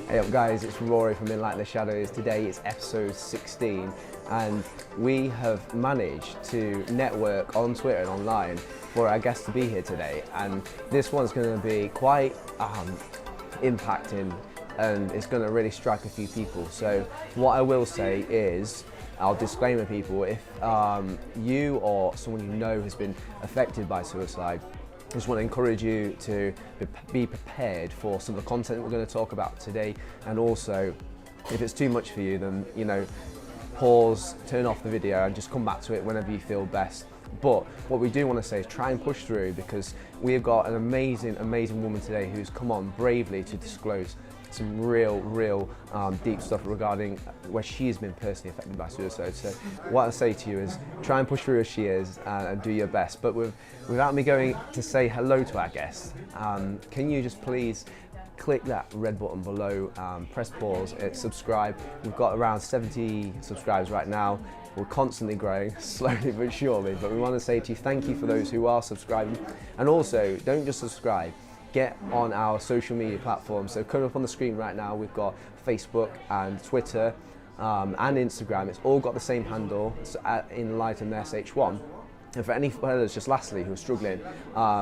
Hey up guys, it's Rory from ENLIGHTEN the Shadows. Today is episode 16 and we have managed to network on Twitter and online for our guest to be here today, and this one's going to be quite impacting and it's going to really strike a few people. So what I will say is, I'll disclaimer people, if you or someone you know has been affected by suicide, I just want to encourage you to be prepared for some of the content we're going to talk about today, and also if it's too much for you, then pause, turn off the video and just come back to it whenever you feel best. But what we do want to say is try and push through, because we have got an amazing woman today who's come on bravely to disclose some real deep stuff regarding where she's been personally affected by suicide. So what I say to you is try and push through as she is and do your best. But without me going to say hello to our guest, can you just please click that red button below, press pause, subscribe. We've got around 70 subscribers right now. We're constantly growing, slowly but surely, but we want to say to you, thank you for those who are subscribing. And also, don't just subscribe, get on our social media platforms. So coming up on the screen right now, we've got Facebook and Twitter and Instagram. It's all got the same handle, so at ENLIGHTEN_SH1. And for any others, just lastly, who are struggling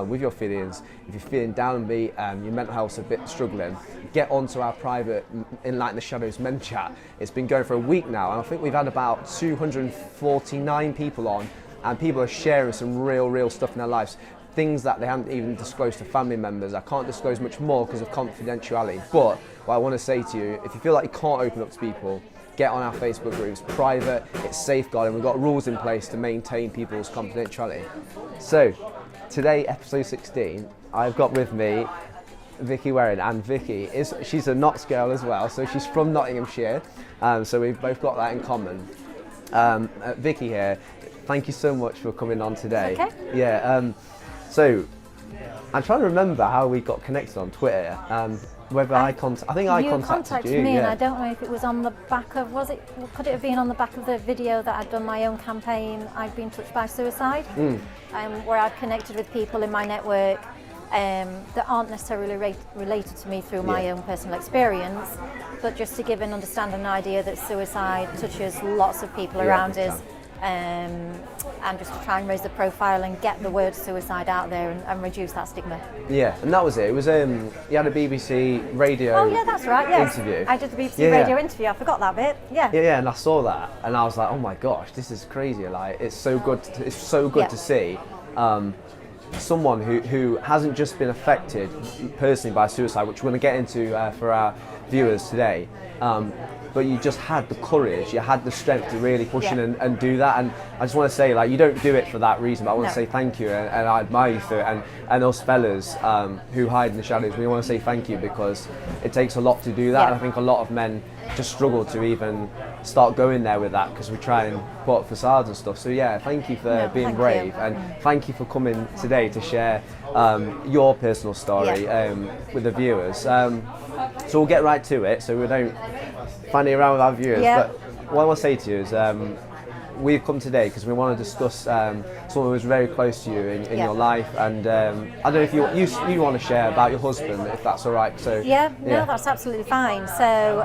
with your feelings, if you're feeling downbeat and your mental health's a bit struggling, get onto our private ENLIGHTEN the Shadows men chat. It's been going for a week now, and I think we've had about 249 people on, and people are sharing some real stuff in their lives. Things that they haven't even disclosed to family members. I can't disclose much more because of confidentiality, but what I want to say to you, if you feel like you can't open up to people, get on our Facebook groups, private, it's safeguarding. We've got rules in place to maintain people's confidentiality. So, today, episode 16, I've got with me Vicky Waring, and Vicky, she's a Notts girl as well, so she's from Nottinghamshire, so we've both got that in common. Vicky here, thank you so much for coming on today. Okay. Yeah, so I'm trying to remember how we got connected on Twitter. Whether I contacted you, me, yeah. and I don't know if it was on the back of, could it have been on the back of the video that I'd done my own campaign, I'd been touched by suicide, where I'd connected with people in my network that aren't necessarily related to me through my own personal experience, but just to give an understanding and idea that suicide touches lots of people around us. And just to try and raise the profile and get the word suicide out there and reduce that stigma. Yeah, and that was it. It was you had a BBC Radio interview. I did the BBC Radio interview. I forgot that bit. Yeah, and I saw that, and I was like, oh my gosh, this is crazy. Like, it's so good. It's so good to see someone who hasn't just been affected personally by suicide, which we're going to get into for our viewers today. But you just had the courage, you had the strength to really push in and do that. And I just want to say, like, you don't do it for that reason, but I want to say thank you, and I admire you for it. And us fellas who hide in the shadows, we want to say thank you, because it takes a lot to do that. And I think a lot of men just struggle to even start going there with that, because we try and put up facades and stuff. So yeah, thank you for being brave, and thank you for coming today to share your personal story with the viewers. So we'll get right to it, so we don't fanny around with our viewers. But what I want to say to you is we've come today because we want to discuss someone who's very close to you in your life, and I don't know if you want to share about your husband, if that's all right. So no, that's absolutely fine. So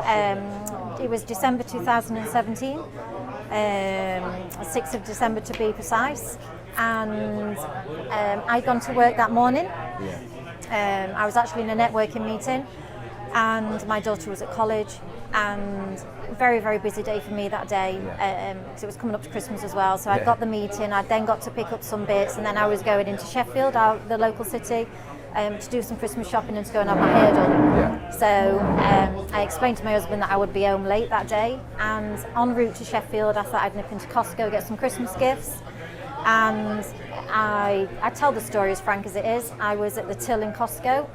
it was December 2017, 6th of December to be precise, and I'd gone to work that morning. I was actually in a networking meeting, and my daughter was at college, and very busy day for me that day, because it was coming up to Christmas as well. So I got the meeting, I then got to pick up some bits, and then I was going into Sheffield, the local city, to do some Christmas shopping and to go and have my hair done. So I explained to my husband that I would be home late that day, and en route to Sheffield I thought I'd nip into Costco, get some Christmas gifts. And I tell the story as frank as it is. I was at the till in Costco,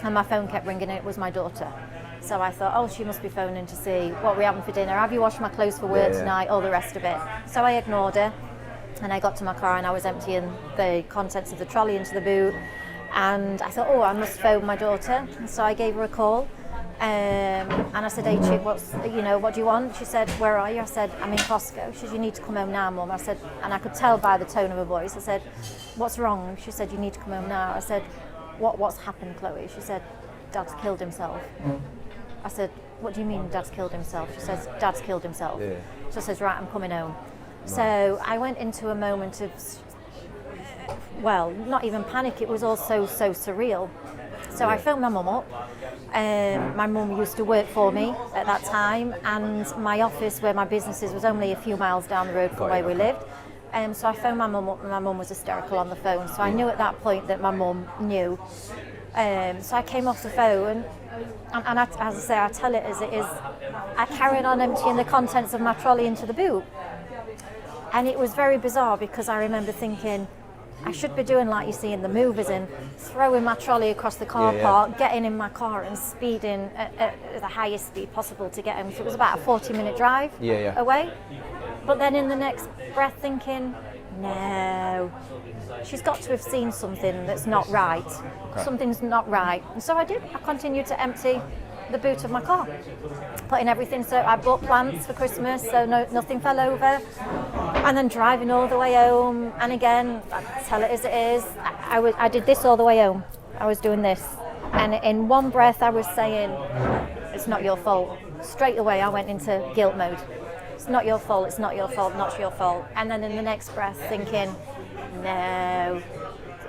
and my phone kept ringing, and it was my daughter. So I thought, oh, she must be phoning to see what we're having for dinner. Have you washed my clothes for work tonight? All the rest of it. So I ignored her, and I got to my car and I was emptying the contents of the trolley into the boot. And I thought, oh, I must phone my daughter. And so I gave her a call. And I said, hey chick, what do you want? She said, where are you? I said, I'm in Costco. She said, you need to come home now, Mum. I said, and I could tell by the tone of her voice. I said, what's wrong? She said, you need to come home now. I said, what's happened, Chloe? She said, Dad's killed himself. I said, what do you mean Dad's killed himself? She says, Dad's killed himself. Yeah. So I says, right, I'm coming home. So I went into a moment of, well, not even panic, it was all so surreal. So I phoned my mum up. My mum used to work for me at that time, and my office where my business is was only a few miles down the road from where we lived. So I phoned my mum up, and my mum was hysterical on the phone. So I knew at that point that my mum knew. So I came off the phone, and I, as I say, I tell it as it is. I carried on emptying the contents of my trolley into the boot. And it was very bizarre because I remember thinking, I should be doing like you see in the movies and throwing my trolley across the car park, getting in my car and speeding at the highest speed possible to get home. So it was about a 40-minute drive away. But then in the next breath thinking, no, she's got to have seen something that's not right. Okay. Something's not right. And so I did. I continued to empty the boot of my car, putting everything. So I bought plants for Christmas, so nothing fell over. And then driving all the way home, and again, I tell it as it is, I did this all the way home. I was doing this, and in one breath I was saying, it's not your fault. Straight away I went into guilt mode. It's not your fault, it's not your fault, not your fault. And then in the next breath thinking, no,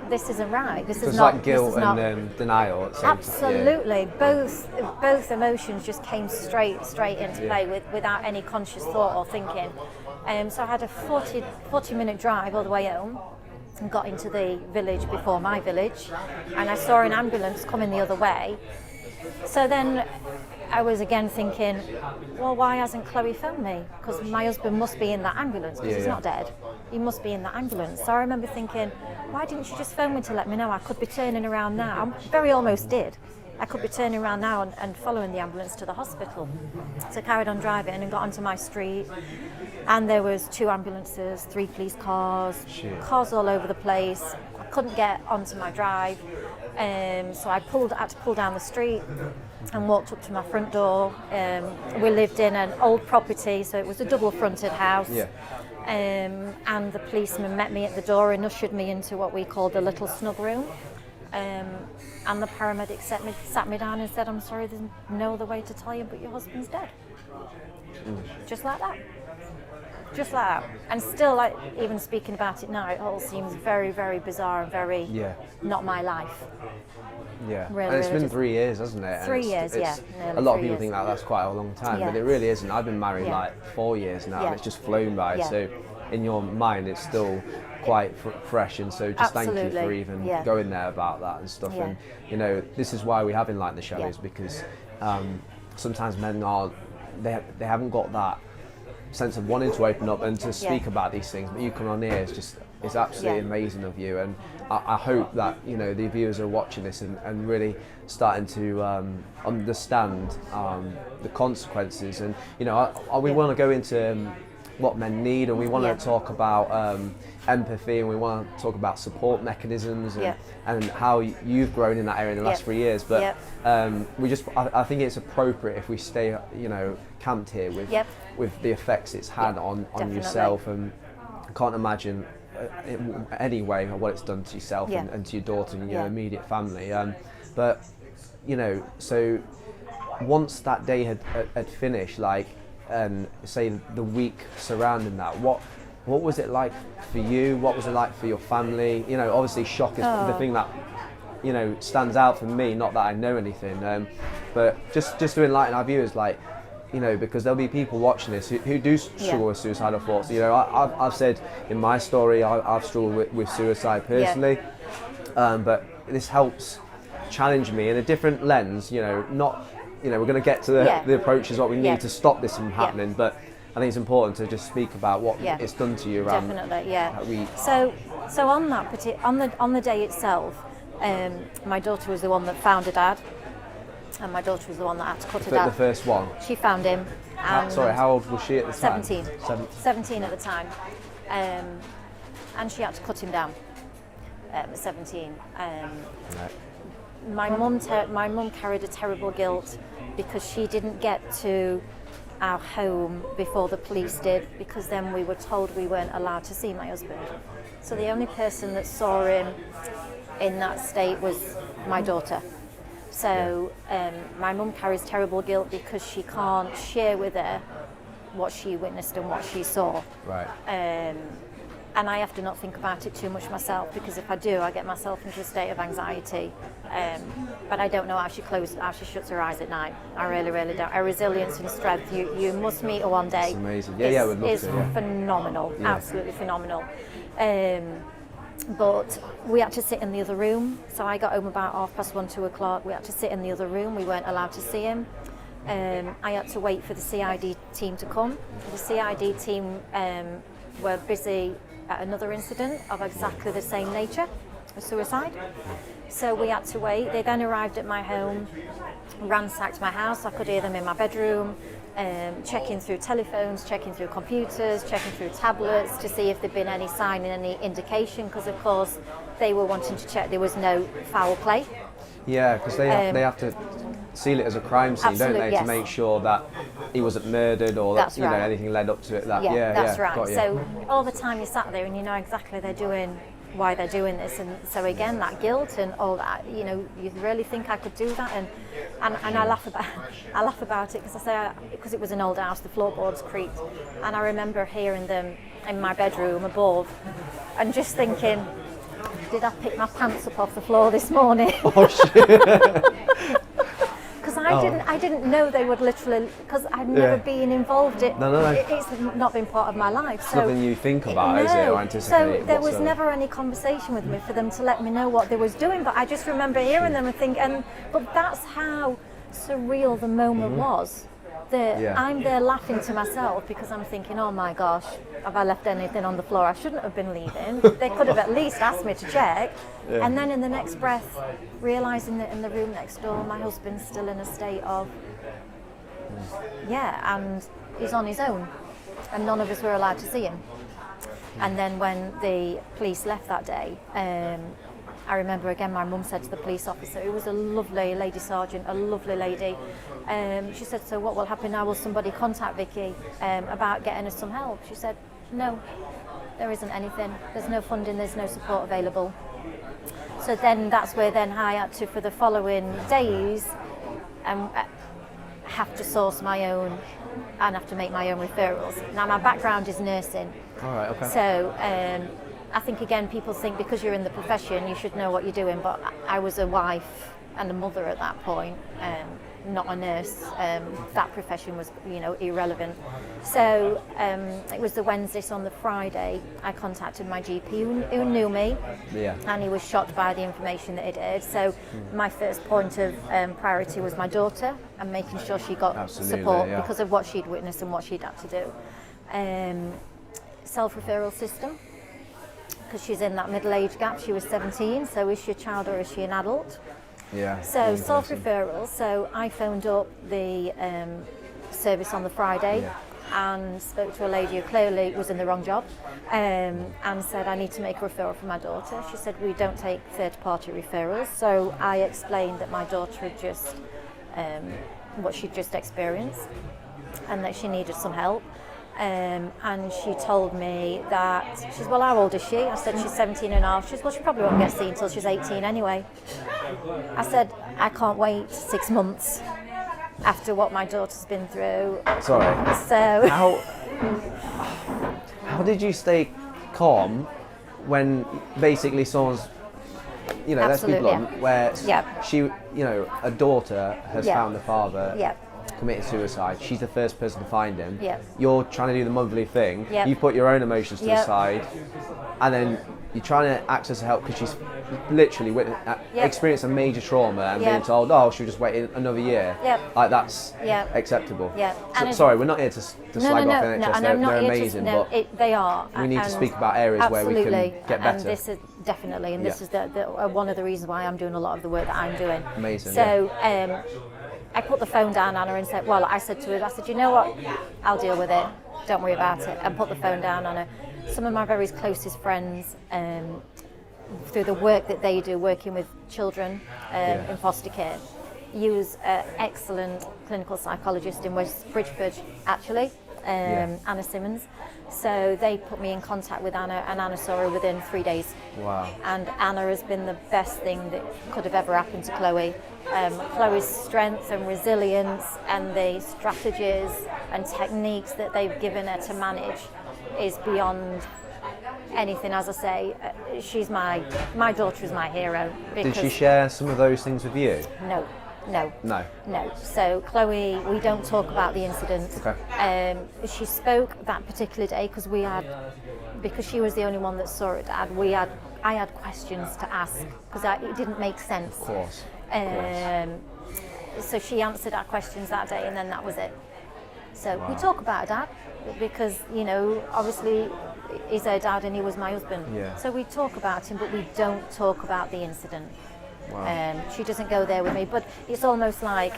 this isn't right. This is not. It's like guilt and denial at the same absolutely. Time. Yeah. Both emotions just came straight into play without any conscious thought or thinking. So I had a 40-minute drive all the way home and got into the village before my village, and I saw an ambulance coming the other way. So then I was again thinking, well, why hasn't Chloe phoned me? Because my husband must be in that ambulance, because he's not dead. He must be in that ambulance. So I remember thinking, why didn't you just phone me to let me know? I could be turning around now. I very almost did. I could be turning around now and following the ambulance to the hospital. So I carried on driving and got onto my street, and there was 2 ambulances, 3 police cars, cars all over the place. I couldn't get onto my drive, so I had to pull down the street and walked up to my front door. We lived in an old property, so it was a double-fronted house. Yeah. And the policeman met me at the door and ushered me into what we called the little snug room. And the paramedic sat me down and said, I'm sorry, there's no other way to tell you, but your husband's dead. Just like that. Just like that. And still, like, even speaking about it now, it all seems very, very bizarre and very not my life. Yeah, really, and it's been 3 years, hasn't it? 3 years, a lot of people think that's quite a long time, but it really isn't. I've been married like 4 years now, and it's just flown by. So in your mind, it's still quite fresh, and so just thank you for even going there about that and stuff. And you know, this is why we have Enlighten the Shadows, because sometimes men they haven't got that sense of wanting to open up and to speak about these things, but you come on here, it's absolutely amazing of you, and I hope that, you know, the viewers are watching this and really starting to understand the consequences, and you know, we want to go into what men need, and we want to talk about empathy, and we want to talk about support mechanisms and how you've grown in that area in the last 3 years. But I think it's appropriate if we stay, you know, camped here with the effects it's had on yourself, and I can't imagine anyway what it's done to yourself and to your daughter and your immediate family. But you know, so once that day had finished, like, say the week surrounding that, what was it like for you? What was it like for your family? You know, obviously shock is the thing that, you know, stands out for me, not that I know anything, but just to enlighten our viewers, like, you know, because there'll be people watching this who do struggle with suicidal thoughts. You know, I've said in my story I've struggled with suicide personally, but this helps challenge me in a different lens. You know, not, you know, we're going to get to the approaches, what we need to stop this from happening, but I think it's important to just speak about what it's done to you around. Definitely, So on that on the day itself, my daughter was the one that found her dad, and my daughter was the one that had to cut her dad. The first one? She found him. Sorry, how old was she at the time? 17 at the time. And she had to cut him down at 17. My mum carried a terrible guilt because she didn't get to our home before the police did, because then we were told we weren't allowed to see my husband. So the only person that saw him in that state was my daughter. So my mum carries terrible guilt because she can't share with her what she witnessed and what she saw. Right. And I have to not think about it too much myself, because if I do, I get myself into a state of anxiety. But I don't know how she shuts her eyes at night. I really, really don't. Her resilience and strength, you must meet her one day. It's amazing. Yeah, we'd love to. Yeah. Phenomenal, absolutely phenomenal. But we had to sit in the other room. So I got home about 1:30, 2 o'clock. We had to sit in the other room. We weren't allowed to see him. I had to wait for the CID team to come. The CID team were busy at another incident of exactly the same nature, a suicide. So we had to wait. They then arrived at my home, ransacked my house. I could hear them in my bedroom, checking through telephones, checking through computers, checking through tablets to see if there'd been any sign and any indication, because of course they were wanting to check there was no foul play. Yeah, because they have to seal it as a crime scene, don't they, yes. to make sure that he wasn't murdered or that, right. anything led up to it. That, that's right. Got you. So all the time you sat there and you know exactly why they're doing this, and so again that guilt and all that, you really think I could do that, and I laugh about it because it was an old house, the floorboards creaked, and I remember hearing them in my bedroom above, and just thinking, did I pick my pants up off the floor this morning? Oh shit! Because I didn't know they would literally, because I'd never been involved in. No. It's not been part of my life. It's so nothing you think about, is it, or anticipate? So there was never any conversation with me for them to let me know what they was doing. But I just remember hearing them and thinking, but that's how surreal the moment was. I'm there laughing to myself because I'm thinking, oh my gosh, have I left anything on the floor I shouldn't have been leaving? They could have at least asked me to check. Yeah. And then in the next breath, realising that in the room next door, my husband's still in a state of, and he's on his own. And none of us were allowed to see him. And then when the police left that day, I remember again my mum said to the police officer, who was a lovely lady sergeant, a lovely lady, she said, so what will happen now? Will somebody contact Vicky about getting us some help? She said, no, there isn't anything. There's no funding, there's no support available. So then that's where then I had to, for the following days, have to source my own and have to make my own referrals. Now my background is nursing. All right, okay. So I think again people think because you're in the profession you should know what you're doing, but I was a wife and a mother at that point, not a nurse. That profession was irrelevant. So it was the Wednesday, so on the Friday I contacted my GP who knew me, and he was shocked by the information that he did. So my first point of priority was my daughter and making sure she got support because of what she'd witnessed and what she'd had to do. Self-referral system, because she's in that middle age gap. She was 17, so is she a child or is she an adult? Yeah. So self-referral. So I phoned up the service on the Friday and spoke to a lady who clearly was in the wrong job, and said, I need to make a referral for my daughter. She said, we don't take third-party referrals. So I explained that my daughter had just what she'd just experienced and that she needed some help. And she told me that, she said, well, how old is she? I said, she's 17 and a half. She said, well, she probably won't get seen until she's 18 anyway. I said, I can't wait 6 months after what my daughter's been through. Sorry. So how did you stay calm when basically someone's, let's be blunt, where she, a daughter has found the father, committed suicide, she's the first person to find him, you're trying to do the motherly thing, you put your own emotions to the side, and then you're trying to access help because she's literally experienced a major trauma and being told, oh, she'll just wait another year. Like that's acceptable. So, sorry, we're not here to slag off NHS, they're amazing, but they are. We need to speak about areas where we can get better. And this is definitely, and this is one of the reasons why I'm doing a lot of the work that I'm doing. Amazing. So I put the phone down on her and said, I said to her, you know what, I'll deal with it, don't worry about it, and put the phone down on her. Some of my very closest friends, through the work that they do, working with children in foster care, use an excellent clinical psychologist in West Bridgeford, actually, Anna Simmons. So they put me in contact with Anna, and Anna saw her within 3 days. Wow. And Anna has been the best thing that could have ever happened to Chloe. Chloe's strength and resilience and the strategies and techniques that they've given her to manage is beyond anything. As I say, she's my daughter is my hero. Did she share some of those things with you? No. No. So Chloe, we don't talk about the incident. Okay. She spoke that particular day because she was the only one that saw it, Dad. I had questions to ask because it didn't make sense. Of course. So she answered our questions that day, and then that was it. So we talk about her dad because, obviously he's her dad and he was my husband. Yeah. So we talk about him, but we don't talk about the incident. Wow. She doesn't go there with me, but it's almost like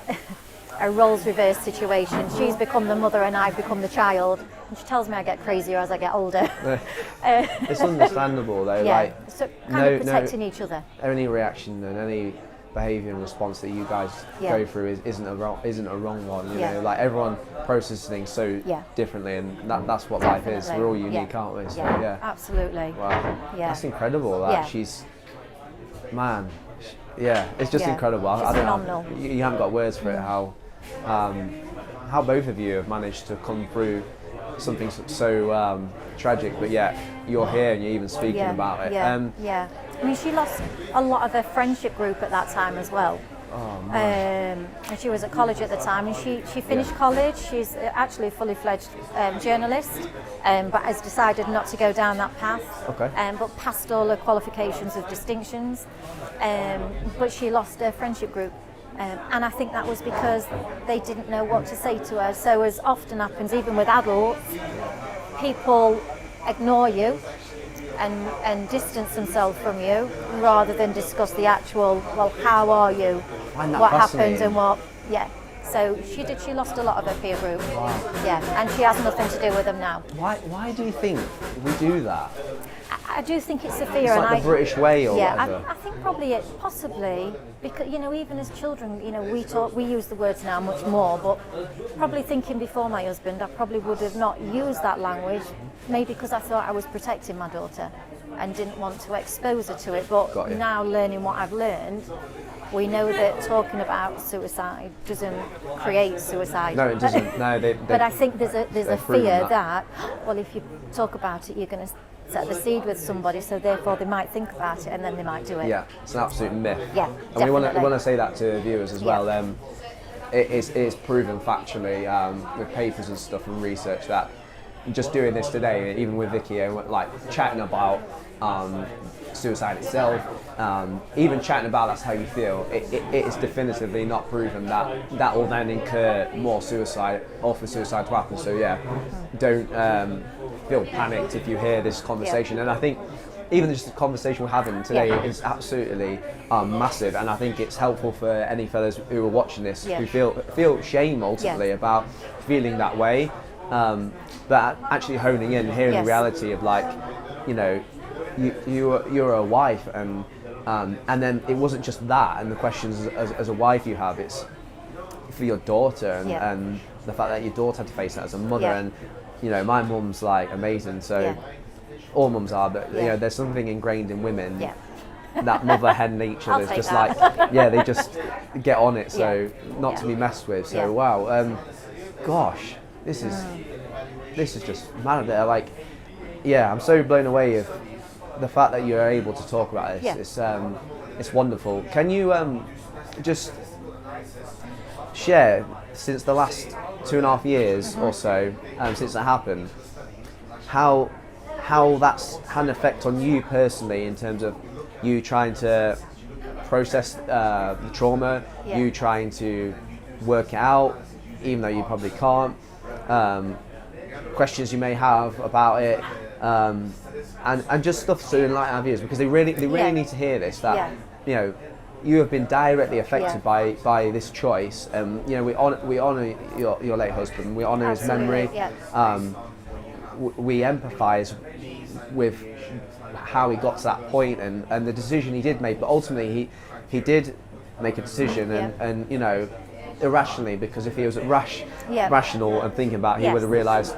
a roles reversed situation. She's become the mother and I've become the child, and she tells me I get crazier as I get older. It's understandable though. Yeah, like so kind of protecting each other. Any reaction and any behaviour and response that you guys go through isn't a wrong one. You know, like everyone processes things so differently, and that's what life is. We're all unique, aren't we? So, Absolutely. Wow. Yeah. That's incredible. That she's, man. Yeah, it's just incredible. She's phenomenal. You haven't got words for it. How both of you have managed to come through something so tragic, but yet you're here and you're even speaking about it. Yeah. I mean, she lost a lot of her friendship group at that time as well. Oh, man. And she was at college at the time, and she finished college. She's actually a fully fledged journalist, but has decided not to go down that path. Okay. But passed all her qualifications with distinctions. But she lost her friendship group. And I think that was because they didn't know what to say to her. So as often happens, even with adults, people ignore you and distance themselves from you rather than discuss the actual, well, how are you? What happened and what, So she lost a lot of her peer group. Wow. Yeah, and she has nothing to do with them now. Why do you think we do that? I do think it's a fear. It's like the British way or whatever. I think probably possibly, because, even as children, we use the words now much more, but probably thinking before my husband, I probably would have not used that language, maybe because I thought I was protecting my daughter and didn't want to expose her to it. But now learning what I've learned, we know that talking about suicide doesn't create suicide. No, it doesn't. No, but I think there's a fear that, well, if you talk about it, you're going to set the seed with somebody, so therefore they might think about it and then they might do it. Yeah, it's an absolute myth. Yeah, and definitely. we want to say that to viewers as well. It is proven factually with papers and stuff and research that just doing this today, even with Vicky, and like chatting about suicide itself, even chatting about that's how you feel, it is definitively not proven that will then incur more suicide or for suicide to happen. So don't feel panicked if you hear this conversation. And I think even just the conversation we're having today is absolutely massive, and I think it's helpful for any fellas who are watching this who feel shame ultimately about feeling that way, but actually honing in, hearing the reality of, like, you're a wife, and then it wasn't just that, and the questions as a wife you have, it's for your daughter, and the fact that your daughter had to face that as a mother, and my mum's like amazing, so all mums are, but there's something ingrained in women that mother hen nature is just that. like they just get on it, so not to be messed with. So wow, gosh, this is just mad. Like, I'm so blown away with the fact that you're able to talk about this. It's wonderful. Can you just share, since the last 2.5 years or so, since that happened, how that's had an effect on you personally, in terms of you trying to process the trauma, you trying to work it out, even though you probably can't, questions you may have about it, and just stuff to enlighten our viewers, because they really need to hear this, that you have been directly affected by this choice. We honour your late husband, we honour his memory, we empathise with how he got to that point and the decision he did make, but ultimately he did make a decision, and irrationally, because if he was rational and thinking about it, he Yes. would have realised,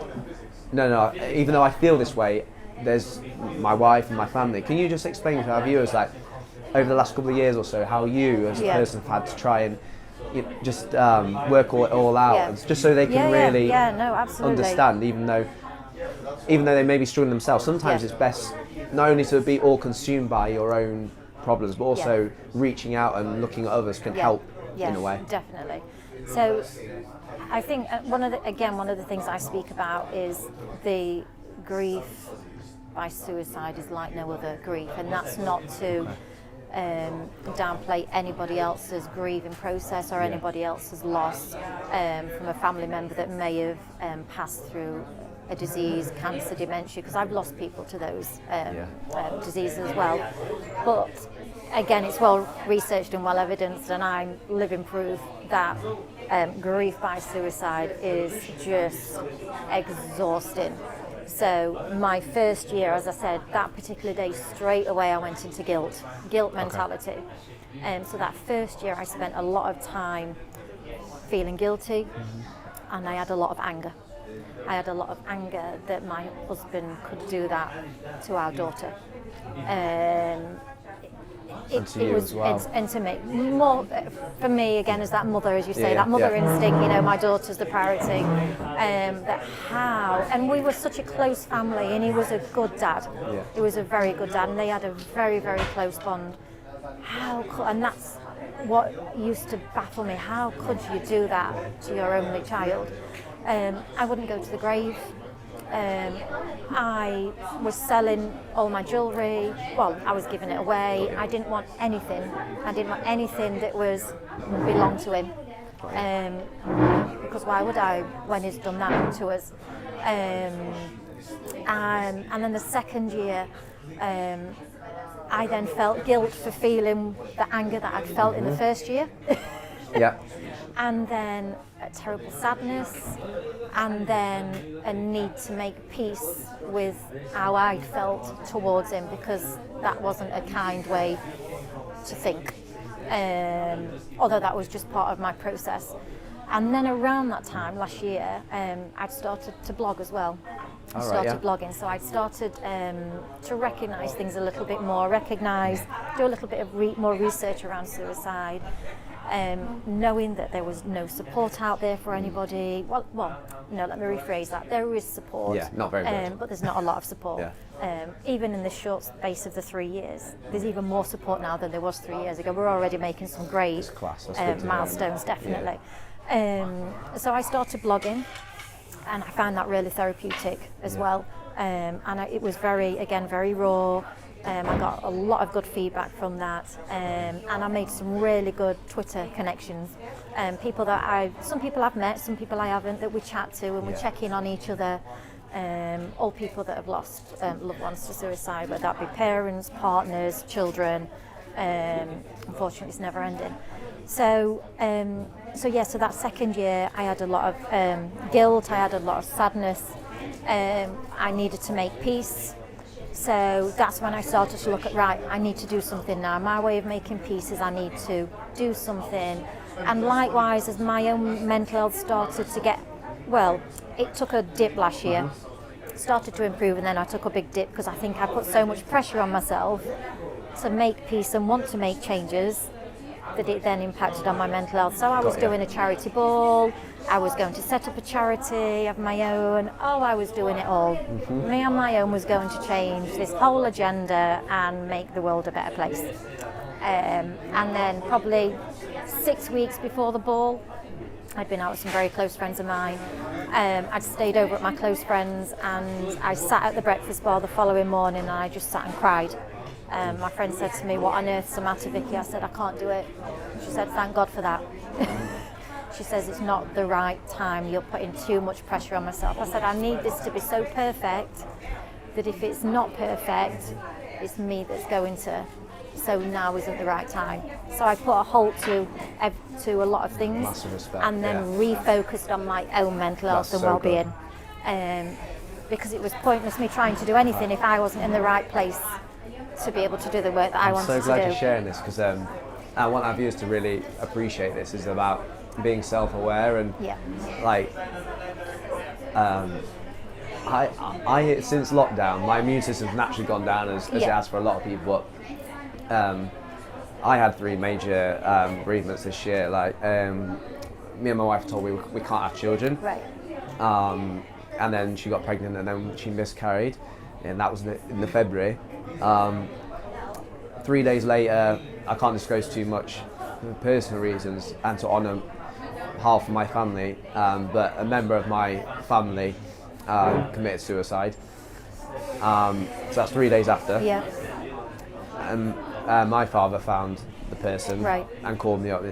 no, even though I feel this way, there's my wife and my family. Can you just explain to our viewers, like, over the last couple of years or so, how you as a person have had to try and just work all out, and just so they can really no, absolutely. understand, even though they may be struggling themselves. Sometimes it's best not only to be all consumed by your own problems, but also reaching out and looking at others can help in a way. Definitely. So I think one of the things I speak about is the grief by suicide is like no other grief, and that's not to downplay anybody else's grieving process or anybody else's loss from a family member that may have passed through a disease, cancer, dementia, because I've lost people to those diseases as well. But again, it's well researched and well evidenced, and I'm living proof that grief by suicide is just exhausting. So my first year, as I said, that particular day, straight away I went into guilt mentality. So that first year I spent a lot of time feeling guilty, and I had a lot of anger. I had a lot of anger that my husband could do that to our daughter. And to you as well. And to me, more for me again as that mother, as you say, that mother instinct. My daughter's the priority. And we were such a close family, and he was a good dad. Yeah. He was a very good dad, and they had a very, very close bond. And that's what used to baffle me. How could you do that to your only child? I wouldn't go to the grave. I was selling all my jewellery. Well, I was giving it away. I didn't want anything. That belonged to him. Because why would I, when he's done that to us? And then the second year, I then felt guilt for feeling the anger that I'd felt in the first year. And then a terrible sadness, and then a need to make peace with how I felt towards him, because that wasn't a kind way to think, although that was just part of my process. And then around that time last year, I'd started to blog as well. I started blogging, so I started to recognise things a little bit more, do a little bit of more research around suicide, knowing that there was no support out there for anybody. Well, no, let me rephrase that. There is support, not very good. but there's not a lot of support. Even in the short space of the 3 years, there's even more support now than there was 3 years ago. We're already making some great milestones, definitely. So I started blogging, and I found that really therapeutic as well. And it was very raw. I got a lot of good feedback from that, and I made some really good Twitter connections. People that some people I've met, some people I haven't, that we chat to, and we check in on each other. All people that have lost loved ones to suicide, whether that be parents, partners, children. Unfortunately, it's never ending. So that second year, I had a lot of guilt. I had a lot of sadness. I needed to make peace. So that's when I started to look at, I need to do something now. My way of making peace is I need to do something. And likewise, as my own mental health started to get, it took a dip last year, started to improve, and then I took a big dip because I think I put so much pressure on myself to make peace and want to make changes that it then impacted on my mental health. So I was doing a charity ball, I was going to set up a charity of my own. I was doing it all. Me on my own was going to change this whole agenda and make the world a better place. And then probably 6 weeks before the ball, I'd been out with some very close friends of mine. I'd stayed over at my close friends, and I sat at the breakfast bar the following morning, and I just sat and cried. My friend said to me, "What on earth's the matter, Vicky?" I said, "I can't do it." She said, "Thank God for that." She says, "It's not the right time. You're putting too much pressure on myself." I said, "I need this to be so perfect that if it's not perfect, it's me that's going to. So now isn't the right time." So I put a halt to a lot of things, and then refocused on my own mental health and well-being. Because it was pointless me trying to do anything if I wasn't in the right place to be able to do the work that I wanted to do. I'm so glad you're sharing this, because I want our viewers to really appreciate this. Is about being self-aware and like I since lockdown my immune system's naturally gone down as it has for a lot of people, but I had 3 major bereavements this year. Like me and my wife told we can't have children, Right. and then she got pregnant and then she miscarried, and that was in the February. 3 days later, I can't disclose too much for personal reasons and to honour half of my family, but a member of my family committed suicide. So that's 3 days after. Yeah. And my father found the person and called me up,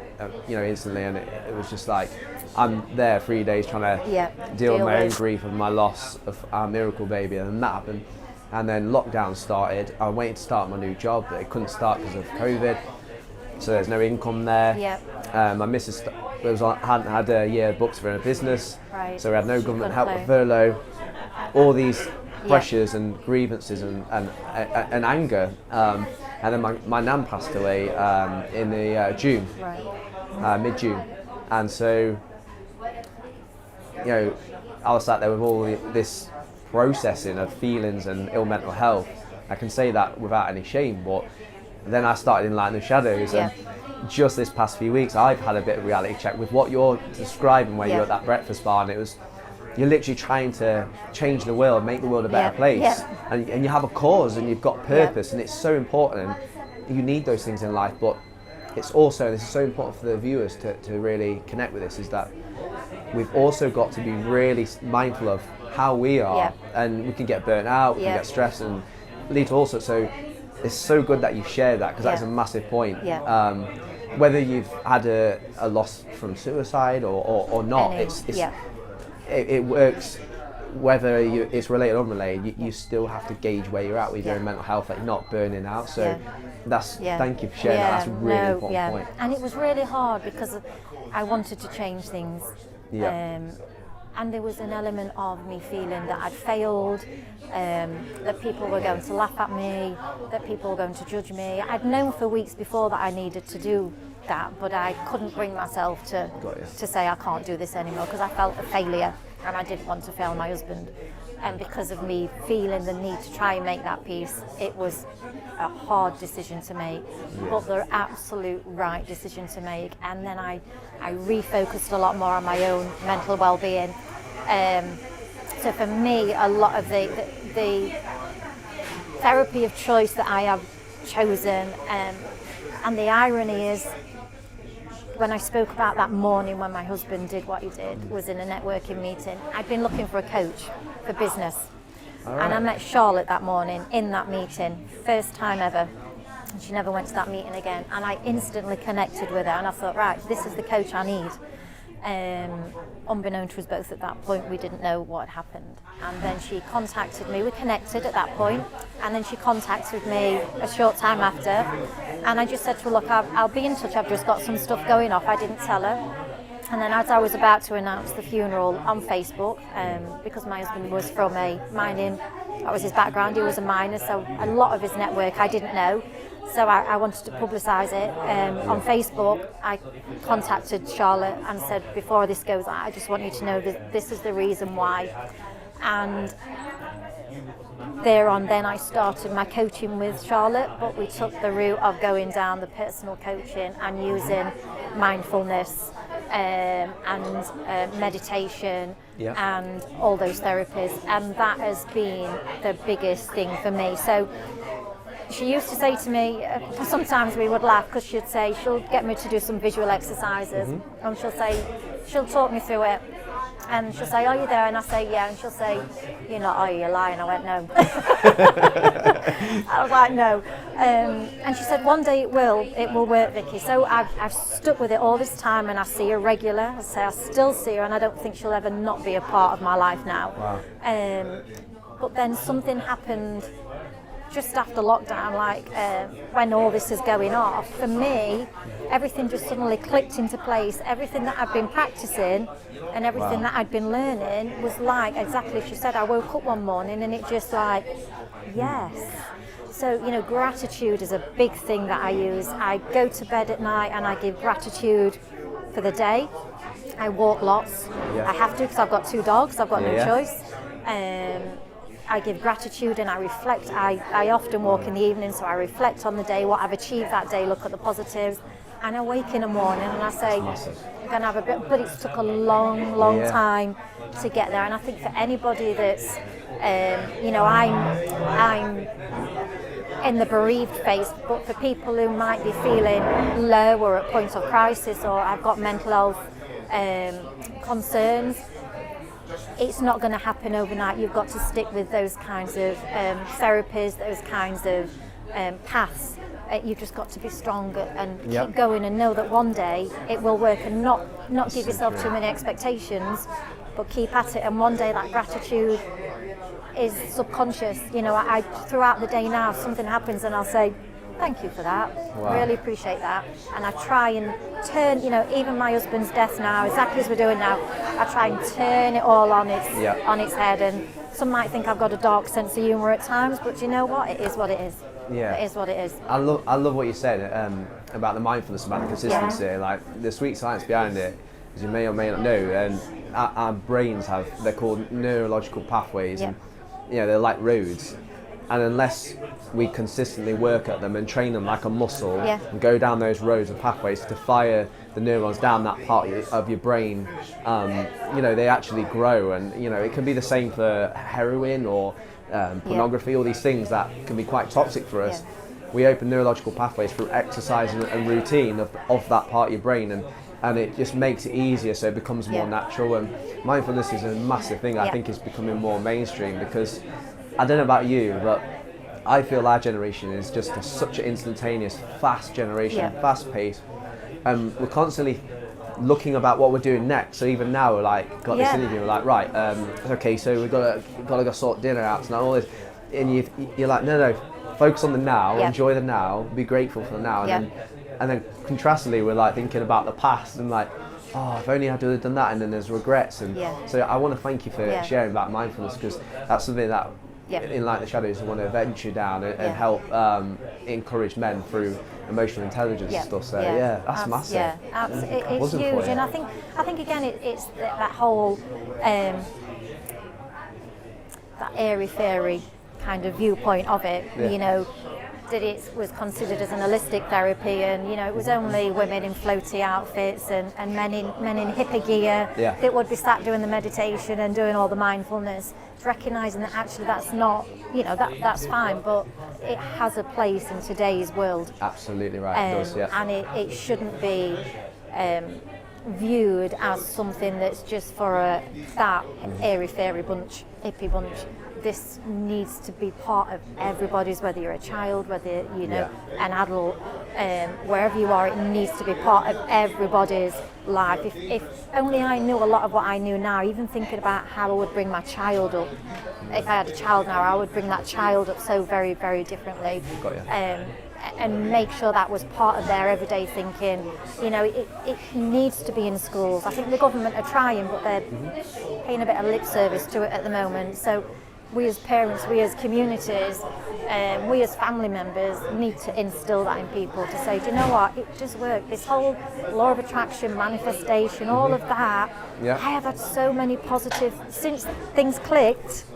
instantly, and it was just like I'm there 3 days trying to deal with my own grief of my loss of our miracle baby, and that happened. And then lockdown started. I waited to start my new job, but it couldn't start because of COVID. So there's no income there. My missus hadn't had a year booked for her business, so we had no government help with furlough. All these pressures and grievances and anger. And then my nan passed away in the June, mid-June, and so I was sat there with all this processing of feelings and ill mental health. I can say that without any shame, but then I started Enlighten the Shadows, and just this past few weeks I've had a bit of reality check with what you're describing where you're at that breakfast bar, and you're literally trying to change the world, make the world a better place, and you have a cause and you've got purpose, and it's so important. You need those things in life, but it's also, this is so important for the viewers to really connect with this, is that we've also got to be really mindful of how we are, and we can get burnt out, we can get stressed and lead to all sorts. So it's so good that you share that, because that's a massive point. Whether you've had a loss from suicide or not, it works. Whether it's related or unrelated, you still have to gauge where you're at with your own mental health, that you're not burning out. So thank you for sharing that. That's a really important point. And it was really hard because I wanted to change things. And there was an element of me feeling that I'd failed, that people were going to laugh at me, that people were going to judge me. I'd known for weeks before that I needed to do that, but I couldn't bring myself to say I can't do this anymore, because I felt a failure and I didn't want to fail my husband. And because of me feeling the need to try and make that peace, it was a hard decision to make, but the absolute right decision to make. And then I refocused a lot more on my own mental well-being. So for me, a lot of the therapy of choice that I have chosen, and the irony is, when I spoke about that morning when my husband did what he did, was in a networking meeting. I'd been looking for a coach for business. And I met Charlotte that morning in that meeting, first time ever. And she never went to that meeting again. And I instantly connected with her, and I thought, right, this is the coach I need. Unbeknown to us both at that point, we didn't know what had happened. And then she contacted me, we connected at that point, and then she contacted me a short time after, and I just said to her, look, I'll be in touch, I've just got some stuff going off. I didn't tell her. And then as I was about to announce the funeral on Facebook, because my husband was from a mining, that was his background, he was a miner, so a lot of his network I didn't know. So I wanted to publicise it. On Facebook, I contacted Charlotte and said, before this goes out, I just want you to know that this is the reason why. And thereon, then I started my coaching with Charlotte, but we took the route of going down the personal coaching and using mindfulness and meditation and all those therapies. And that has been the biggest thing for me. So she used to say to me, sometimes we would laugh, because she'd say, she'll get me to do some visual exercises, and she'll talk me through it, and she'll say, are you there? And I say, yeah, and she'll say, you're not, are you? You're lying. I went, no. I was like, no. And she said, one day it will work, Vicky. So I've stuck with it all this time, and I see her regular. I still see her, and I don't think she'll ever not be a part of my life now. Wow. But then something happened just after lockdown, when all this is going off, for me, everything just suddenly clicked into place. Everything that I'd been practicing and everything that I'd been learning was like, exactly as she said, I woke up one morning and it just yes. So, gratitude is a big thing that I use. I go to bed at night and I give gratitude for the day. I walk lots. Yeah. I have to because I've got 2 dogs. I've got no Yeah. choice. I give gratitude and I reflect. I often walk in the evening, so I reflect on the day, what I've achieved that day, look at the positives. And I wake in the morning and I say, I'm going to have a bit, but it's took a long Yeah. time to get there. And I think for anybody that's, I'm in the bereaved phase, but for people who might be feeling low or at points of crisis, or I've got mental health concerns, it's not going to happen overnight. You've got to stick with those kinds of therapies, those kinds of paths. You've just got to be strong and keep going and know that one day it will work, and not give yourself too many expectations, but keep at it. And one day that gratitude is subconscious. I throughout the day now, something happens and I'll say, thank you for that. Wow. Really appreciate that. And I try and turn, even my husband's death now, exactly as we're doing now, I try and turn it all on its head. And some might think I've got a dark sense of humour at times, but you know what? It is what it is. Yeah. It is what it is. I love what you said about the mindfulness, about the consistency, like the sweet science behind it, as you may or may not know. And our brains they're called neurological pathways, and they're like roads. And unless we consistently work at them and train them like a muscle, and go down those roads and pathways to fire the neurons down that part of your brain, they actually grow. And it can be the same for heroin or pornography, all these things that can be quite toxic for us. We open neurological pathways through exercise and routine of that part of your brain, and it just makes it easier, so it becomes more natural. And mindfulness is a massive thing. I think it's becoming more mainstream, because I don't know about you, but I feel our generation is just such an instantaneous, fast generation, fast paced, and we're constantly looking about what we're doing next. So even now we're like, got this interview, we're like, right, okay, so we've got to go sort dinner out tonight, all this, and you're like, no, focus on the now, enjoy the now, be grateful for the now, and then contrastly we're like thinking about the past and like, oh, if only I'd have done that, and then there's regrets. And so I want to thank you for sharing about mindfulness, because that's something that in Light the Shadows I want to venture down and help encourage men through emotional intelligence and stuff. So that's massive. Yeah, it's huge. And I think again it's that whole that airy-fairy kind of viewpoint of it. That it was considered as an holistic therapy, and it was only women in floaty outfits and men in hippie gear that would be sat doing the meditation and doing all the mindfulness. It's recognising that actually that's not, that's fine, but it has a place in today's world. Absolutely right. It does, and it shouldn't be viewed as something that's just for that airy-fairy bunch, hippie bunch. This needs to be part of everybody's, whether you're a child, whether an adult, wherever you are, it needs to be part of everybody's life. If only I knew a lot of what I knew now, even thinking about how I would bring my child up. If I had a child now, I would bring that child up so very, very differently. Got you. And make sure that was part of their everyday thinking. It needs to be in schools. I think the government are trying, but they're paying a bit of lip service to it at the moment. So we as parents, we as communities, we as family members need to instill that in people, to say, do you know what, it does work. This whole law of attraction, manifestation, all of that, I have had so many positive, since things clicked,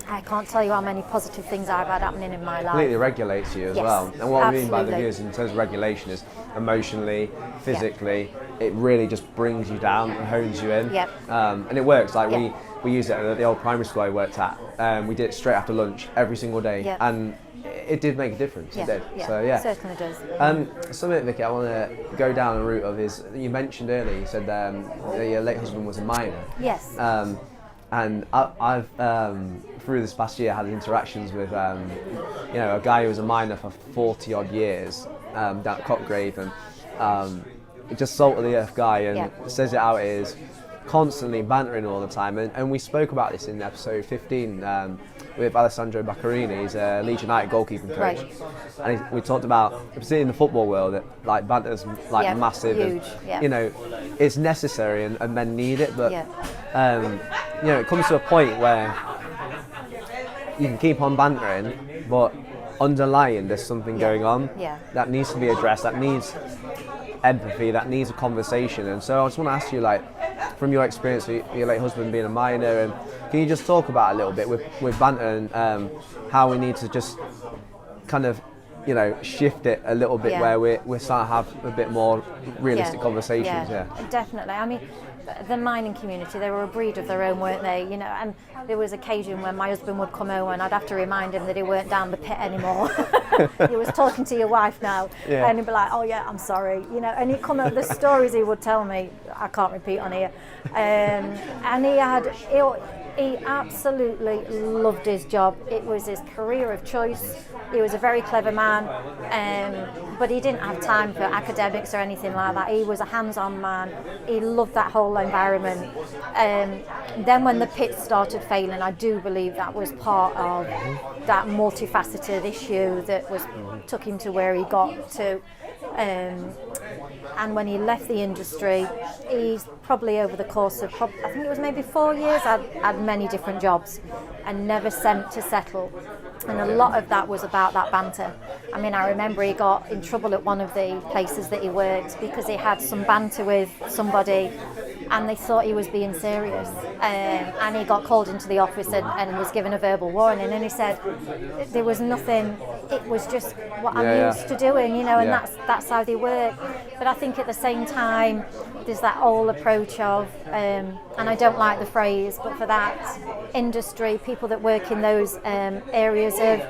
I can't tell you how many positive things I've had happening in my life. Completely regulates you as well. And what I mean by the views in terms of regulation is emotionally, physically, it really just brings you down and hones you in. And it works. Like we used it at the old primary school I worked at. We did it straight after lunch every single day, and it did make a difference. It did. So it certainly does. Something, Vicky, I want to go down the route of is, you mentioned earlier, you said your late husband was a minor. Yes. And I've through this past year had interactions with a guy who was a miner for 40 odd years down at Cotgrave, and just salt of the earth guy, and says it how it is, constantly bantering all the time. And we spoke about this in episode 15 with Alessandro Baccarini. He's a Leeds United goalkeeping coach, and we talked about, particularly in the football world, that like banter's like massive, huge, and it's necessary, and men need it, but it comes to a point where you can keep on bantering, but underlying there's something going on that needs to be addressed, that needs empathy, that needs a conversation. And so I just want to ask you, like, from your experience with your late husband being a miner, and can you just talk about a little bit with Banter and how we need to just kind of, you know, shift it a little bit where we're starting to have a bit more realistic conversations. Yeah, definitely. I mean, the mining community, they were a breed of their own, weren't they? You know, and there was occasion when my husband would come home and I'd have to remind him that he weren't down the pit anymore. He was talking to your wife now, and he'd be like, "Oh yeah, I'm sorry," you know. And he'd come up the stories he would tell me. I can't repeat on here. And he absolutely loved his job. It was his career of choice. He was a very clever man, but he didn't have time for academics or anything like that. He was a hands-on man. He loved that whole environment. Then when the pit started failing, I do believe that was part of that multifaceted issue that took him to where he got to. And when he left the industry, he's probably over the course of, I think it was maybe 4 years, had many different jobs and never sent to settle. And a lot of that was about that banter. I mean, I remember he got in trouble at one of the places that he worked because he had some banter with somebody and they thought he was being serious. And he got called into the office and was given a verbal warning. And he said, there was nothing, it was just what I'm used to doing, you know, and that's how they work. But I think at the same time, there's that whole approach of, and I don't like the phrase, but for that industry, people that work in those areas of,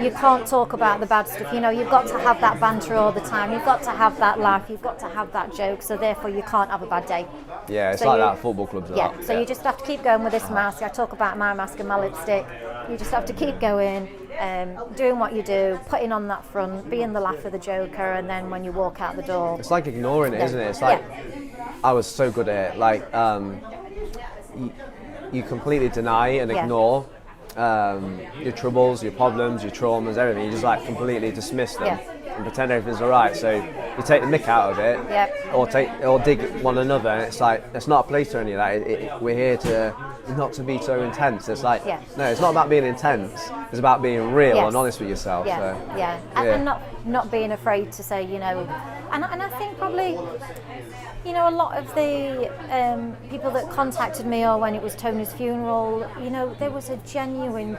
you can't talk about the bad stuff, you know, you've got to have that banter all the time, you've got to have that laugh, you've got to have that joke, so therefore you can't have a bad day. Yeah, it's so like that at football clubs. So you just have to keep going with this mask. I talk about my mask and my lipstick. You just have to keep going, doing what you do, putting on that front, being the laugh of the joker, and then when you walk out the door. It's like ignoring it, isn't it? It's like, I was so good at it. Like, you completely deny and ignore your troubles, your problems, your traumas, everything. You just like completely dismiss them and pretend everything's all right. So you take the mick out of it, or dig one another. And it's like, it's not a place for any of that. We're here to not to be so intense. It's like, no, it's not about being intense. It's about being real and honest with yourself. And not being afraid to say, you know, and I think probably, you know, a lot of the people that contacted me, or when it was Tony's funeral, you know, there was a genuine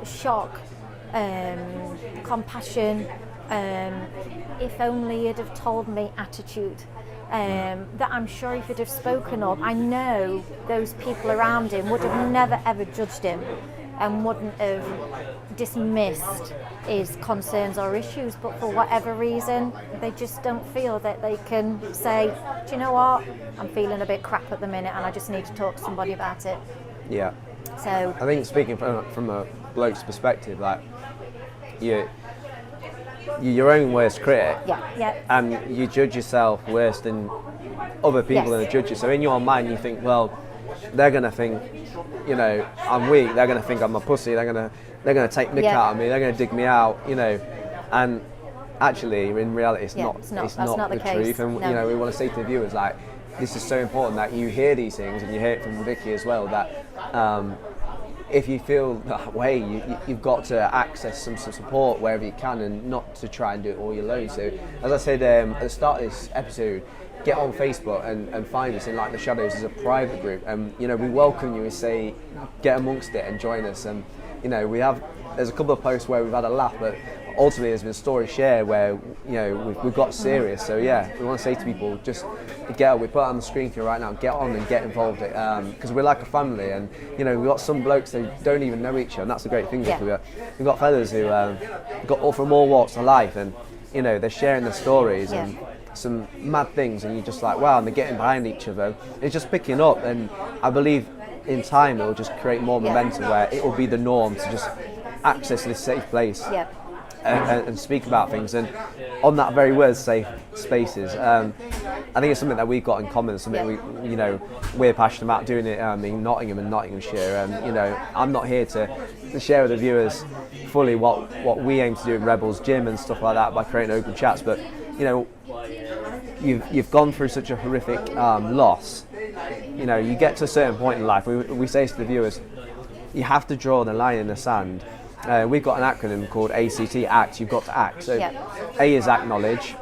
shock, compassion, if only he'd have told me attitude. That I'm sure if he'd have spoken up, I know those people around him would have never ever judged him and wouldn't have dismissed his concerns or issues, but for whatever reason they just don't feel that they can say, do you know what, I'm feeling a bit crap at the minute and I just need to talk to somebody about it. Yeah. So I think speaking from a bloke's perspective, like you're your own worst critic, and you judge yourself worse than other people that judge you. So in your mind, you think, well, they're gonna think, you know, I'm weak. They're gonna think I'm a pussy. They're gonna take mick out of me. They're gonna dig me out, you know. And actually, in reality, it's not the truth. And you know, we want to say to the viewers, like, this is so important that you hear these things, and you hear it from Vicky as well. That if you feel that way, you've got to access some support wherever you can, and not to try and do it all alone. So, as I said at the start of this episode, get on Facebook and find us. Enlighten the Shadows is a private group, and you know, we welcome you and say, get amongst it and join us. And you know, there's a couple of posts where we've had a laugh, but ultimately there's been stories shared where, you know, we've got serious. So yeah, we want to say to people, just get on. We put it on the screen for you right now. Get on and get involved, because we're like a family. And you know, we've got some blokes that don't even know each other, and that's the great thing. We've got fellas who got all from all walks of life, and you know, they're sharing their stories and some mad things, and you're just like, wow, and they're getting behind each other. It's just picking up, and I believe in time it will just create more momentum where it will be the norm to just access this safe place and speak about things. And on that very word, safe spaces, I think it's something that we've got in common, something we're passionate about doing it in Nottingham and Nottinghamshire. And you know, I'm not here to share with the viewers fully what we aim to do in Rebels Gym and stuff like that by creating open chats, but you know, you've gone through such a horrific loss. You know, you get to a certain point in life, we say to the viewers, you have to draw the line in the sand we've got an acronym called ACT, ACT, you've got to act. So A is acknowledge.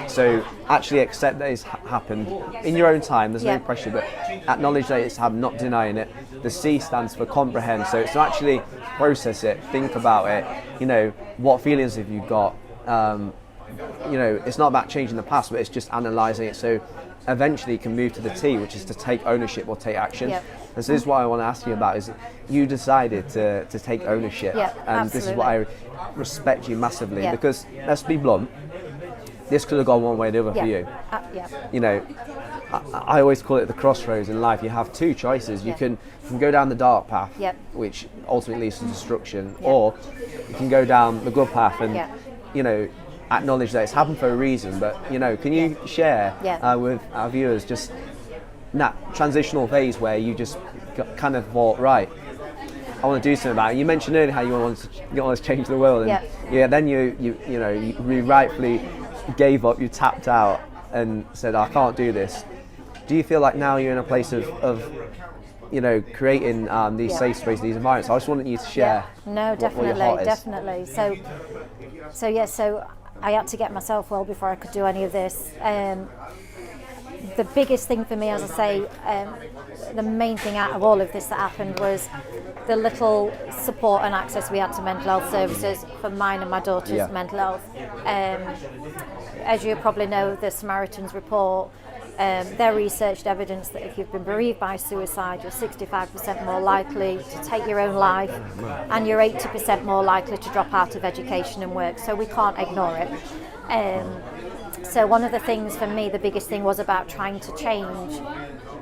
So actually accept that it's happened in your own time, there's no pressure, but acknowledge that it's happened, not denying it. The C stands for comprehend, so it's to actually process it, think about it, you know, what feelings have you got, you know, it's not about changing the past, but it's just analysing it, so eventually you can move to the T, which is to take ownership or take action. And so this is what I want to ask you about, is you decided to take ownership, and absolutely. This is what I respect you massively, because let's be blunt, this could have gone one way or the other for you. You know, I always call it the crossroads in life. You have two choices. You can go down the dark path, which ultimately leads to destruction, or you can go down the good path and, you know, acknowledge that it's happened for a reason. But, you know, can you share with our viewers just that transitional phase where you just kind of thought, right, I want to do something about it. You mentioned earlier how you want to change the world, and then you know, you rightfully gave up, you tapped out and said, I can't do this. Do you feel like now you're in a place of you know, creating these safe spaces, these environments? I just wanted you to share. No, definitely. So I had to get myself well before I could do any of this. The biggest thing for me, as I say, the main thing out of all of this that happened was the little support and access we had to mental health services for mine and my daughter's mental health. As you probably know, the Samaritans report, their researched evidence that if you've been bereaved by suicide, you're 65% more likely to take your own life, and you're 80% more likely to drop out of education and work, so we can't ignore it. So one of the things for me, the biggest thing was about trying to change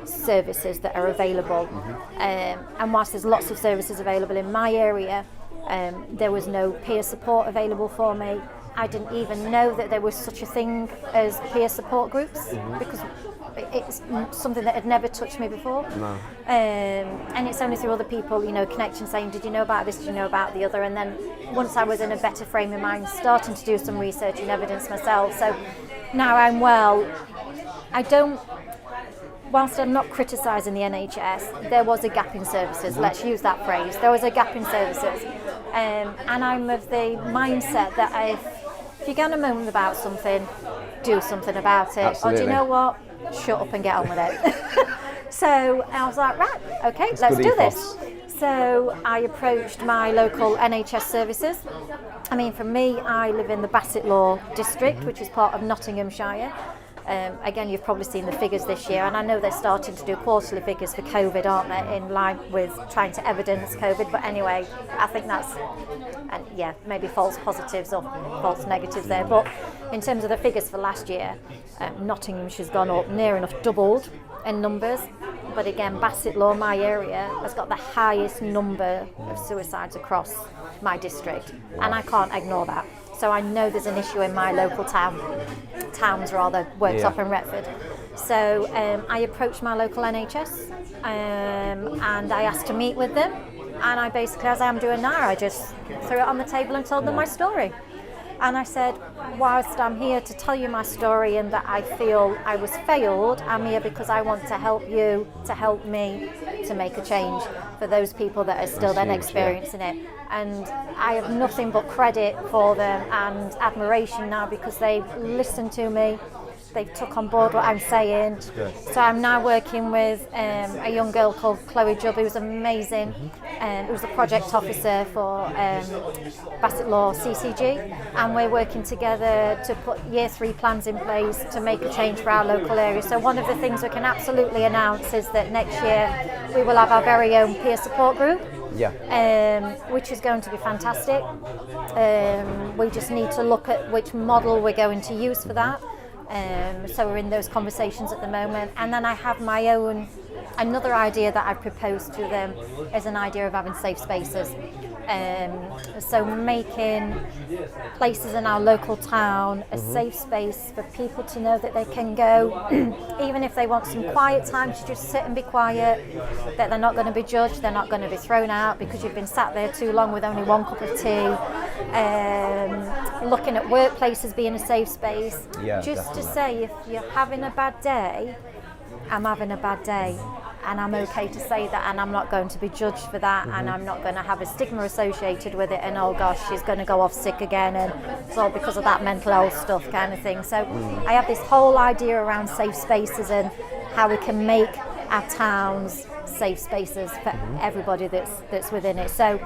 services that are available. And whilst there's lots of services available in my area, there was no peer support available for me. I didn't even know that there was such a thing as peer support groups, because it's something that had never touched me before. And it's only through other people, you know, connecting, saying, did you know about this, did you know about the other? And then once I was in a better frame of mind, starting to do some research and evidence myself. So now I'm well. Whilst I'm not criticising the NHS, there was a gap in services, let's use that phrase. There was a gap in services. And I'm of the mindset that if you get a moment about something, do something about it. Absolutely. Or do you know what? Shut up and get on with it. So I was like, right, okay, let's do this. So I approached my local NHS services. I mean, for me, I live in the Bassett Law district, which is part of Nottinghamshire. Again, you've probably seen the figures this year, and I know they're starting to do quarterly figures for COVID, aren't they, in line with trying to evidence COVID. But anyway, I think that's, maybe false positives or false negatives there. But in terms of the figures for last year, Nottinghamshire's gone up, near enough doubled in numbers. But again, Bassett Law, my area, has got the highest number of suicides across my district, and I can't ignore that. So I know there's an issue in my local towns rather, Worksop and Retford. So I approached my local NHS and I asked to meet with them, and I basically, as I am doing now, I just threw it on the table and told them my story. And I said, whilst I'm here to tell you my story and that I feel I was failed, I'm here because I want to help you, to help me, to make a change for those people that are still then experiencing it. And I have nothing but credit for them and admiration now, because they've listened to me, they've took on board what I'm saying. So I'm now working with a young girl called Chloe Jubb, who's amazing, who's the project officer for Bassett Law CCG, and we're working together to put year 3 plans in place to make a change for our local area. So one of the things we can absolutely announce is that next year we will have our very own peer support group, which is going to be fantastic. We just need to look at which model we're going to use for that. So we're in those conversations at the moment, and then I have my own, another idea that I've proposed to them is an idea of having safe spaces. So making places in our local town a safe space for people to know that they can go, even if they want some quiet time to just sit and be quiet, that they're not going to be judged, they're not going to be thrown out because you've been sat there too long with only one cup of tea. Looking at workplaces being a safe space, just to say, if you're having a bad day, I'm having a bad day, and I'm okay to say that, and I'm not going to be judged for that, and I'm not going to have a stigma associated with it, and oh gosh, she's going to go off sick again, and it's all because of that mental health stuff kind of thing. So I have this whole idea around safe spaces and how we can make our towns safe spaces for everybody that's within it. So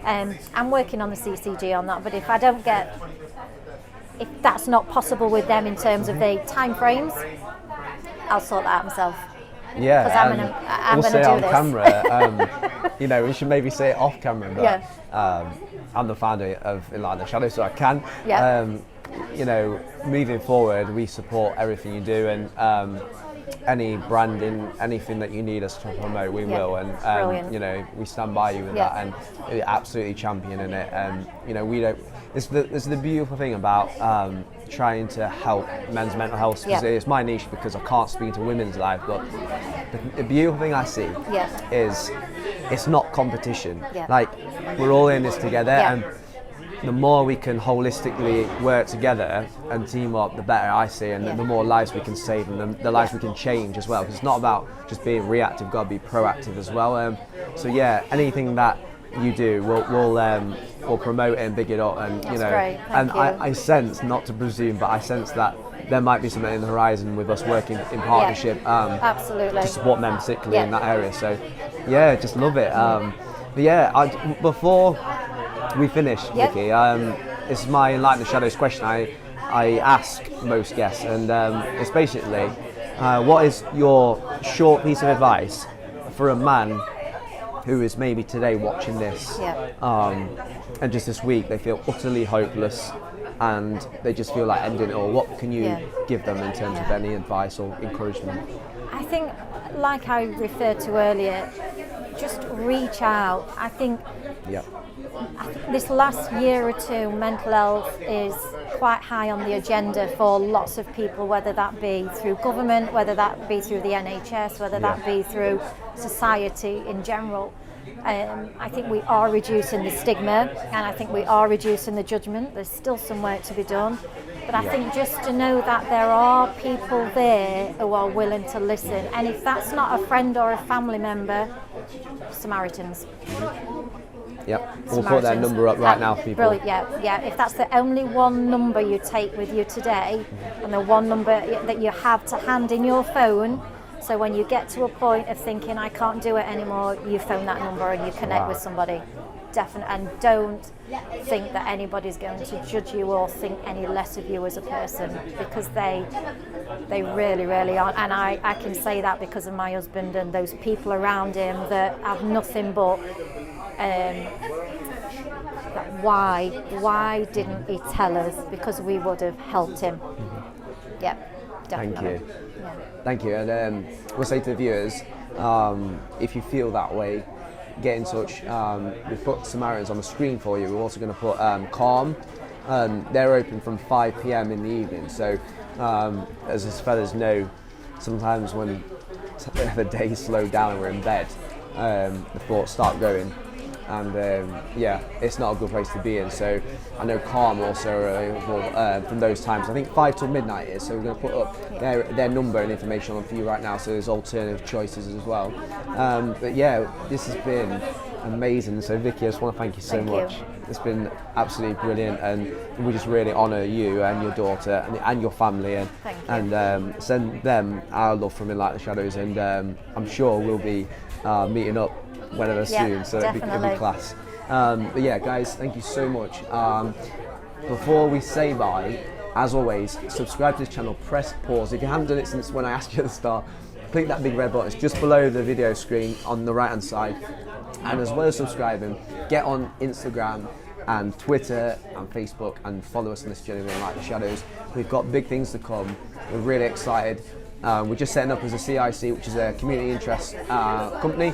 I'm working on the CCG on that, but if that's not possible with them in terms of the time frames, I'll sort that out myself. Yeah, I'm we'll going to say do on this. camera. We should maybe say it off camera, but I'm the founder of Enlighten the Shadows, so I can. Yeah. Moving forward, we support everything you do, and any branding, anything that you need us to promote, we will. And we stand by you with that, and we're absolutely championing it. And we don't. This is the beautiful thing about trying to help men's mental health. It's my niche because I can't speak to women's life, but the beautiful thing I see is it's not competition. Like, we're all in this together, and the more we can holistically work together and team up, the better I see, and the more lives we can save, and the lives we can change as well. Because it's not about just being reactive; got to be proactive as well. Anything that you do, we'll promote it and big it up, and That's great. Thank you. I sense, not to presume, but I sense that there might be something in the horizon with us working in partnership. Absolutely. To support men, particularly in that area. So, just love it. Before we finish, Vicky, this is my Enlighten the Shadows question. I ask most guests, and it's basically, what is your short piece of advice for a man who is maybe today watching this, and just this week they feel utterly hopeless and they just feel like ending it all? What can you give them in terms of any advice or encouragement? I think, like I referred to earlier, just reach out. I think this last year or two, mental health is quite high on the agenda for lots of people, whether that be through government, whether that be through the NHS, whether that be through society in general. I think we are reducing the stigma, and I think we are reducing the judgment. There's still some work to be done, but I think just to know that there are people there who are willing to listen, and if that's not a friend or a family member, Samaritans. We'll put their number up right now for people. Brilliant, if that's the only one number you take with you today, and the one number that you have to hand in your phone, so when you get to a point of thinking, I can't do it anymore, you phone that number and you connect with somebody. Definitely, and don't think that anybody's going to judge you or think any less of you as a person, because they really, really aren't. And I can say that because of my husband and those people around him that have nothing but why didn't he tell us? Because we would have helped him. Definitely. Thank you. And we'll say to the viewers, if you feel that way, get in touch. We've put Samaritans on the screen for you. We're also going to put Calm. They're open from 5 p.m. in the evening. So, as his fellas know, sometimes when the days slow down and we're in bed, the thoughts start going. And it's not a good place to be in. So I know Calm also are available from those times. I think 5 till midnight is. So we're going to put up their number and information on for you right now. So there's alternative choices as well. This has been amazing. So Vicky, I just want to thank you so much. It's been absolutely brilliant, and we just really honour you and your daughter and your family, and send them our love from Enlighten the Shadows. And I'm sure we'll be meeting up whenever soon, so it'll be class. Guys, thank you so much. Before we say bye, as always, subscribe to this channel, press pause. If you haven't done it since when I asked you at the start, click that big red button. It's just below the video screen on the right hand side. And as well as subscribing, get on Instagram and Twitter and Facebook and follow us on this journey with Enlighten the Shadows. We've got big things to come. We're really excited. We're just setting up as a CIC, which is a community interest company.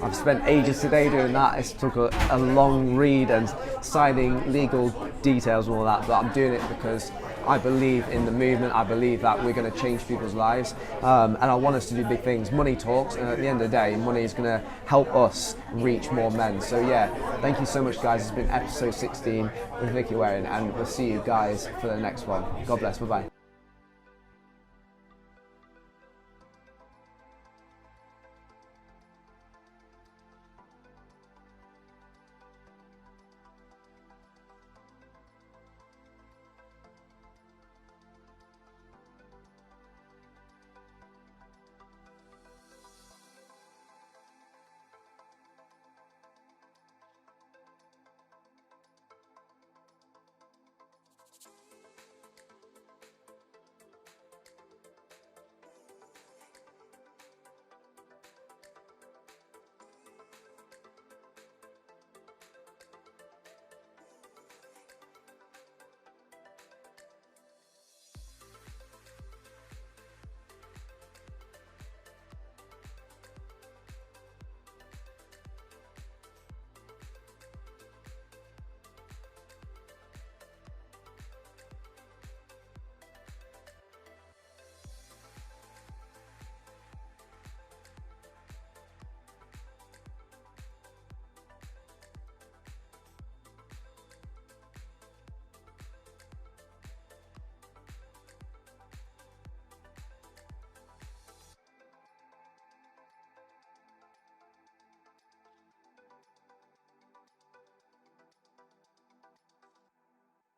I've spent ages today doing that. It took a long read and signing legal details and all that, but I'm doing it because I believe in the movement. I believe that we're going to change people's lives, and I want us to do big things. Money talks, and at the end of the day, money is going to help us reach more men. So thank you so much, guys. It's been episode 16 with Vicky Waring, and we'll see you guys for the next one. God bless. Bye-bye.